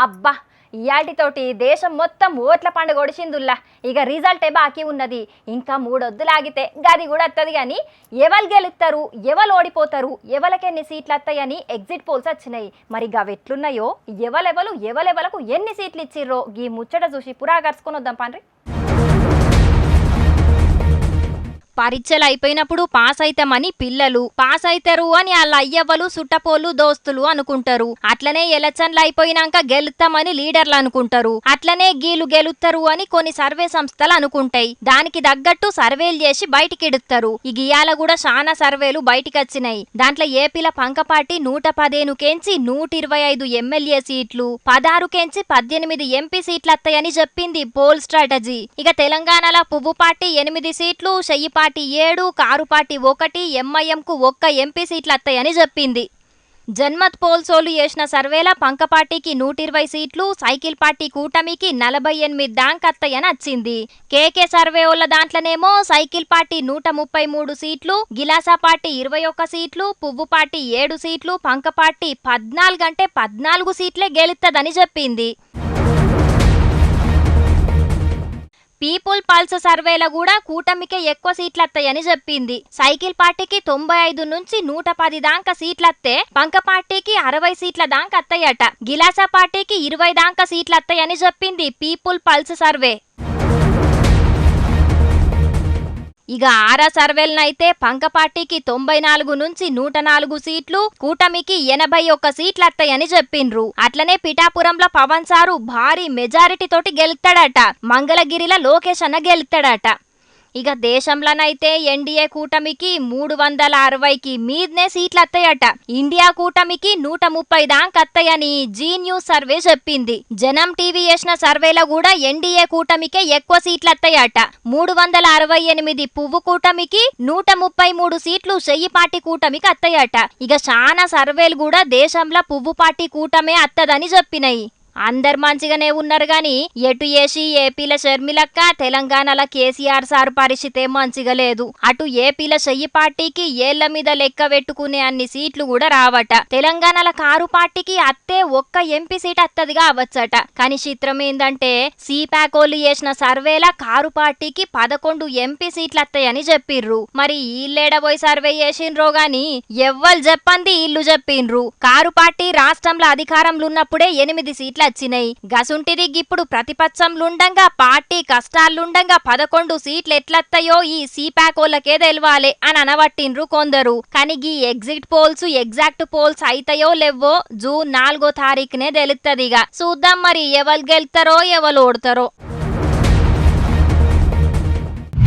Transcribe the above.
అబ్బా ఇయాటితోటి దేశం మొత్తం ఓట్ల పండుగ ఒడిచిందుల్లా. ఇక రిజల్టే బాకీ ఉన్నది. ఇంకా 3 వద్దులాగితే గది కూడా వస్తుంది. కానీ ఎవరు గెలుస్తారు, ఎవరు ఓడిపోతారు, ఎవరికెన్ని సీట్లు వస్తాయని ఎగ్జిట్ పోల్స్ వచ్చినాయి. మరి గవెట్లున్నాయో, ఎవరెవలకు ఎన్ని సీట్లు ఇచ్చిర్రో ఈ ముచ్చట చూసి పురా గడుచుకొని వద్దాం పండ్రి. పరీక్షలు అయిపోయినప్పుడు పాస్ అయితామని పిల్లలు, పాస్ అయితారు అని వాళ్ళ అయ్యవ్వలు, సుట్టపోళ్ళు, దోస్తులు అనుకుంటారు. అట్లనే ఎలక్షన్లు అయిపోయినాక గెలుస్తామని లీడర్లు అనుకుంటారు. అట్లనే గీలు గెలుస్తారు అని కొన్ని సర్వే సంస్థలు అనుకుంటాయి. దానికి తగ్గట్టు సర్వేలు చేసి బయటికి ఇడుస్తారు. ఈ గియాల కూడా చాలా సర్వేలు బయటికి వచ్చినాయి. దాంట్లో ఏపీల పంకపాటి 115 కెంచి 125 ఎమ్మెల్యే సీట్లు, 16 కెంచి 18 ఎంపీ సీట్లు వస్తాయని చెప్పింది పోల్ స్ట్రాటజీ. ఇక తెలంగాణలో పువ్వు పార్టీ 8 సీట్లు, చెయ్యి పార్టీ 7, కారు పార్టీ 1, ఎంఐఎంకు 1 ఎంపీ సీట్లు వస్తాయని చెప్పింది. జన్మత్ పోల్సోలు చేసిన సర్వేల పంకపార్టీకి 120 సీట్లు, సైకిల్ పార్టీ కూటమికి 48 దాంకత్తయని వచ్చింది. కేకే సర్వే వాళ్ళ దాంట్లోనేమో సైకిల్ పార్టీ 133 సీట్లు, గిలాసా పార్టీ 21 సీట్లు, పువ్వు పార్టీ 7 సీట్లు, పంకపార్టీ 14 అంటే 14 సీట్లే గెలుత్తదని చెప్పింది. పీపుల్ పల్స్ సర్వేలో కూడా కూటమికే ఎక్కువ సీట్లు వస్తాయని చెప్పింది. సైకిల్ పార్టీకి 95 నుంచి 110 దాకా సీట్లత్తే పంక పార్టీకి 60 సీట్ల దాకా వస్తాయట. గిలాసా పార్టీకి 20 దాకా సీట్లు వస్తాయని చెప్పింది పీపుల్ పల్స్ సర్వే. ఇక ఆరా సర్వేలనైతే పంక పార్టీకి 94 నుంచి 104 సీట్లు, కూటమికి 81 సీట్లు వస్తాయని చెప్పిండ్రు. అట్లనే పిఠాపురంలో పవన్ సారు భారీ మెజారిటీ తోటి గెలుస్తాడట. మంగళగిరిలో లోకేష్ అన్న గెలుస్తాడట. ఇక దేశంలోనైతే ఎన్డీఏ కూటమికి 360కి మీదనే సీట్లు వస్తాయట. ఇండియా కూటమికి 130 దాకా వస్తాయని జీ న్యూస్ సర్వే చెప్పింది. జనం టీవీ చేసిన సర్వేలో కూడా ఎన్డీఏ కూటమికే ఎక్కువ సీట్లు వస్తాయట. 368 పువ్వు కూటమికి, 133 సీట్లు చెయ్యి పార్టీ కూటమికి వస్తాయట. ఇక చాలా సర్వేలు కూడా దేశంలో పువ్వు పార్టీ కూటమే వత్తదని చెప్పినాయి. అందరు మంచిగానే ఉన్నారు గాని ఎటు చేసి ఏపీల షర్మిలక్క, తెలంగాణల కేసీఆర్ సార్ పరిస్థితే మంచిగా లేదు. అటు ఏపీల చెయ్యి పార్టీకి ఏళ్ల మీద లెక్క పెట్టుకునే అన్ని సీట్లు కూడా రావట. తెలంగాణల కారు పార్టీకి అత్తే 1 ఎంపీ సీట్ వత్తదిగా అవచ్చట. కానీ చిత్రం ఏందంటే సిపాకోలు చేసిన సర్వేల కారు పార్టీకి 11 ఎంపీ సీట్లు వస్తాయని చెప్పిర్రు. మరి ఈళ్ళేడబోయి సర్వే చేసిండ్రో గాని ఎవ్వరు చెప్పంది ఈళ్ళు చెప్పిండ్రు. కారు పార్టీ రాష్ట్రంలో అధికారంలో ఉన్నప్పుడే 8 సీట్లు వచ్చినాయి. గసుంటిది ఇప్పుడు ప్రతిపక్షంలుండంగా, పార్టీ కష్టాలుండంగా 11 సీట్లు ఎట్లత్తాయో ఈ సీపాకోలకే తెలవాలే అని అనబట్టిండ్రు కొందరు. కానీ ఈ ఎగ్జిట్ పోల్స్ ఎగ్జాక్ట్ పోల్స్ అయితాయో లేవో జూన్ 4వ తారీఖునే తెలుస్తదిగా. చూద్దాం మరి ఎవరు గెలుతారో ఎవరు ఓడతారో.